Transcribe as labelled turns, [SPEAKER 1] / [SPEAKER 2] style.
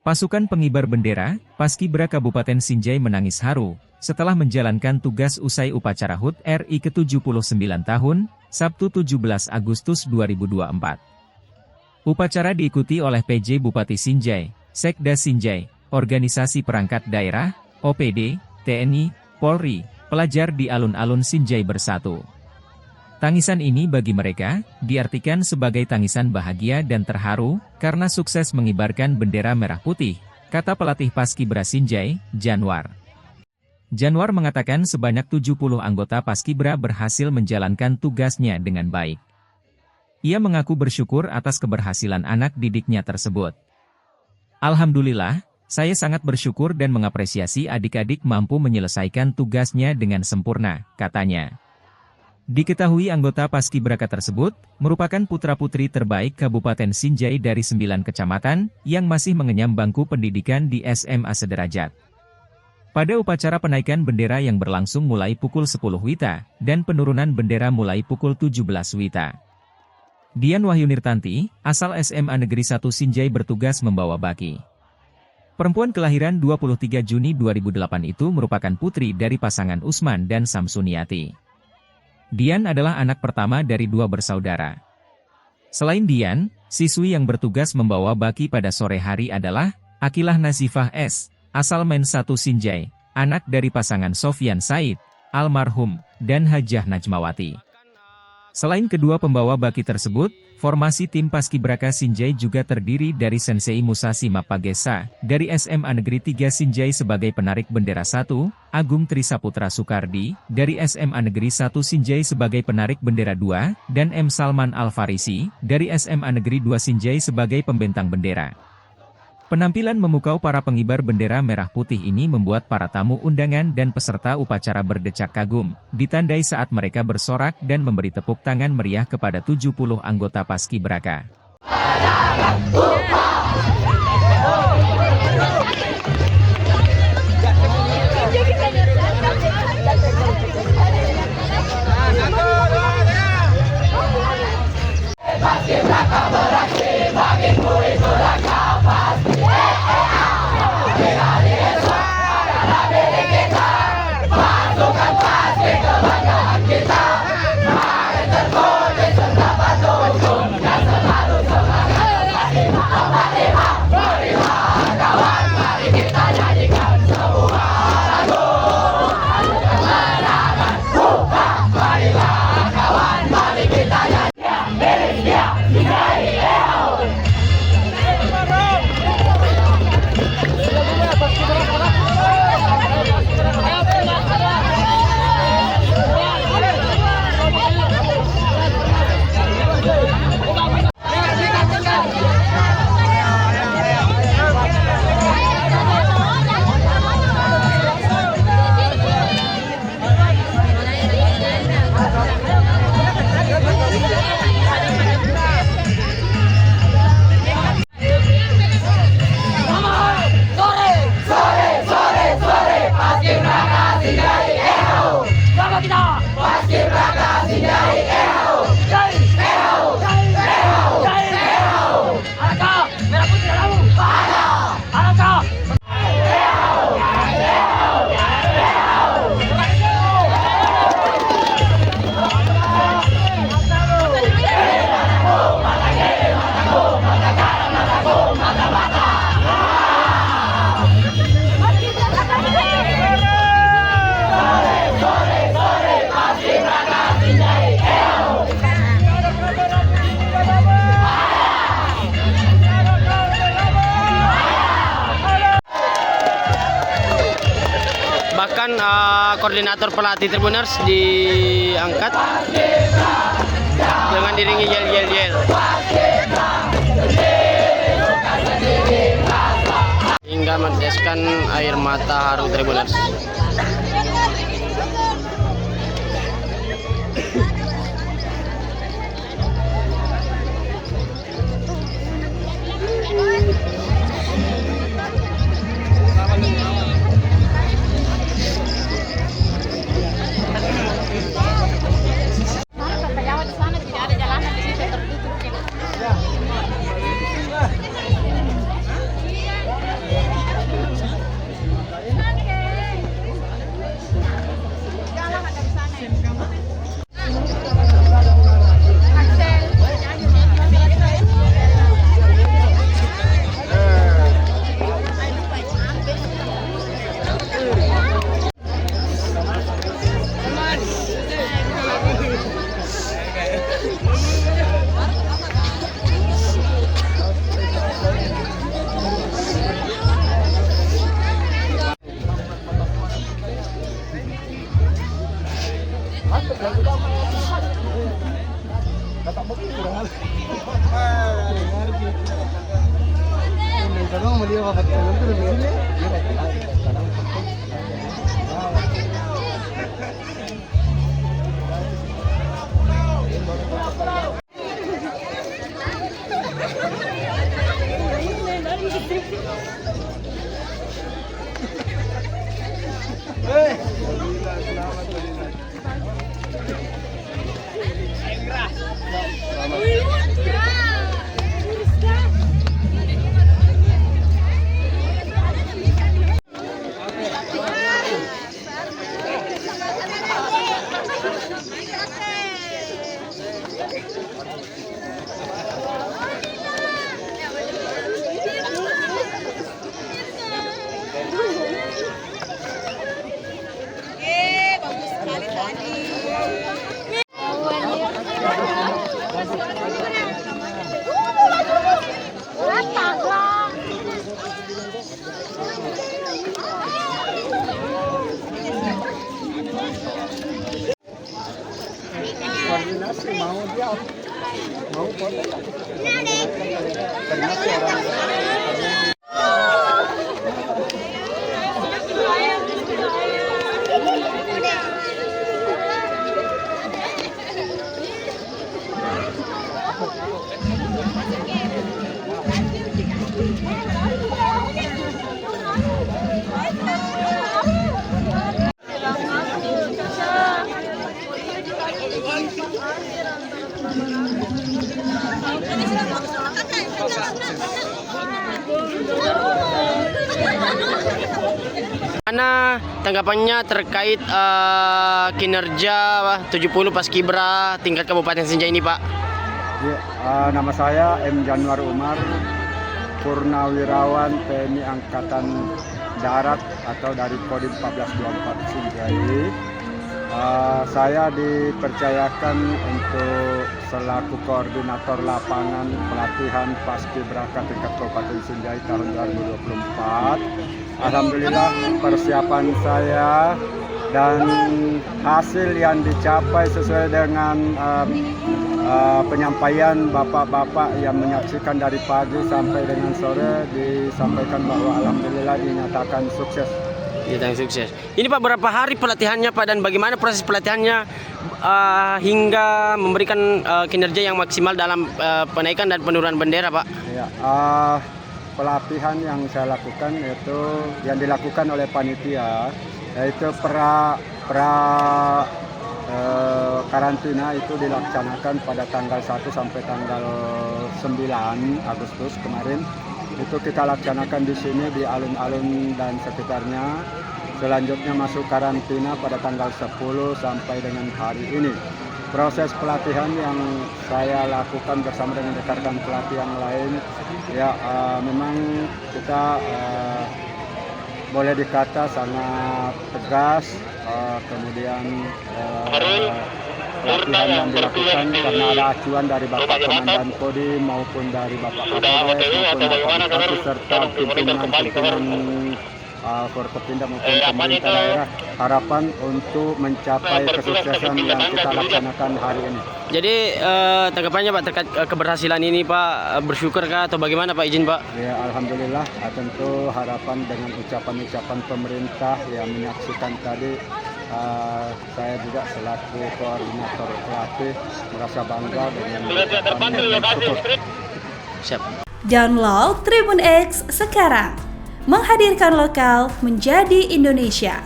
[SPEAKER 1] Pasukan pengibar bendera, Paskibra Kabupaten Sinjai menangis haru, setelah menjalankan tugas usai upacara HUT RI ke-79 tahun, Sabtu 17 Agustus 2024. Upacara diikuti oleh PJ Bupati Sinjai, Sekda Sinjai, organisasi perangkat daerah, OPD, TNI, Polri, pelajar di alun-alun Sinjai Bersatu. Tangisan ini bagi mereka, diartikan sebagai tangisan bahagia dan terharu, karena sukses mengibarkan bendera merah putih, kata pelatih Paskibra Sinjai, Janwar. Janwar mengatakan sebanyak 70 anggota Paskibra berhasil menjalankan tugasnya dengan baik. Ia mengaku bersyukur atas keberhasilan anak didiknya tersebut. Alhamdulillah, saya sangat bersyukur dan mengapresiasi adik-adik mampu menyelesaikan tugasnya dengan sempurna, katanya. Diketahui anggota Paskibraka tersebut, merupakan putra-putri terbaik Kabupaten Sinjai dari 9 kecamatan, yang masih mengenyam bangku pendidikan di SMA sederajat. Pada upacara penaikan bendera yang berlangsung mulai pukul 10 WITA, dan penurunan bendera mulai pukul 17 WITA. Dian Wahyunirtanti, asal SMA Negeri 1 Sinjai bertugas membawa baki. Perempuan kelahiran 23 Juni 2008 itu merupakan putri dari pasangan Usman dan Samsuniati. Dian adalah anak pertama dari 2 bersaudara. Selain Dian, siswi yang bertugas membawa baki pada sore hari adalah Akilah Nazifah S., asal Men 1 Sinjai, anak dari pasangan Sofyan Said, almarhum, dan Hajah Najmawati. Selain kedua pembawa baki tersebut, formasi tim Paskibraka Sinjai juga terdiri dari Sensei Musashi Mapagesa, dari SMA Negeri 3 Sinjai sebagai penarik bendera 1, Agung Trisaputra Soekardi, dari SMA Negeri 1 Sinjai sebagai penarik bendera 2, dan M. Salman Al-Farisi, dari SMA Negeri 2 Sinjai sebagai pembentang bendera. Penampilan memukau para pengibar bendera merah putih ini membuat para tamu undangan dan peserta upacara berdecak kagum, ditandai saat mereka bersorak dan memberi tepuk tangan meriah kepada 70 anggota Paskibraka.
[SPEAKER 2] Paskibraka beraksi bagi murid suraka pasti. Pasukan Paski kebanggaan kita, mari terpuji serta beruntung dan selalu semangat. Marilah kawan, mari kita nyanyikan sebuah lagu. Kemenangan, marilah kawan, mari kita nyanyikan Indonesia, Sinjai. Paskibraka Sinjai, Jai, Alangkah merah putih dalammu, alangkah.
[SPEAKER 3] Bahkan koordinator pelatih Tribuners diangkat dengan diringi yel-yel-yel hingga meneteskan air mata haru Tribuners.
[SPEAKER 2] Bagus sekali tadi.
[SPEAKER 4] Koordinasi mau dia mau foto koordinasi orang
[SPEAKER 3] Mana tanggapannya terkait kinerja 70 Paskibra tingkat Kabupaten Sinjai ini, Pak?
[SPEAKER 4] Ya, nama saya M. Januar Umar, Purnawirawan TNI Angkatan Darat atau dari Kodim 1424 Sinjai. Saya dipercayakan untuk selaku koordinator lapangan pelatihan Paskibraka tingkat Kabupaten Sinjai tahun 2024. Alhamdulillah persiapan saya dan hasil yang dicapai sesuai dengan penyampaian bapak-bapak yang menyaksikan dari pagi sampai dengan sore, disampaikan bahwa alhamdulillah dinyatakan sukses.
[SPEAKER 3] Sukses. Ini Pak, berapa hari pelatihannya Pak, dan bagaimana proses pelatihannya hingga memberikan kinerja yang maksimal dalam penaikan dan penurunan bendera, Pak?
[SPEAKER 4] Ya, pelatihan yang saya lakukan yaitu yang dilakukan oleh panitia, yaitu karantina itu dilaksanakan pada tanggal 1 sampai tanggal 9 Agustus kemarin. Itu kita laksanakan di sini di alun-alun dan sekitarnya. Selanjutnya masuk karantina pada tanggal 10 sampai dengan hari ini. Proses pelatihan yang saya lakukan bersama dengan rekan-rekan pelatih yang lain, ya memang kita boleh dikata sangat tegas, kemudian pelatihan yang dilakukan karena ada acuan dari Bapak Komandan Kodim maupun dari Bapak Kapolres maupun Bapak Bupati serta pimpinan Forkopimda maupun pemerintah daerah, harapan untuk mencapai kesuksesan yang kita laksanakan hari ini.
[SPEAKER 3] Jadi tanggapannya Pak terkait keberhasilan ini, Pak, bersyukurkah atau bagaimana Pak, izin Pak?
[SPEAKER 4] Ya, alhamdulillah, tentu harapan dengan ucapan-ucapan pemerintah yang menyaksikan tadi, saya juga selaku koordinator pelatih merasa bangga dengan bersyukur.
[SPEAKER 3] Siap.
[SPEAKER 5] Download Tribun X sekarang, menghadirkan lokal menjadi Indonesia.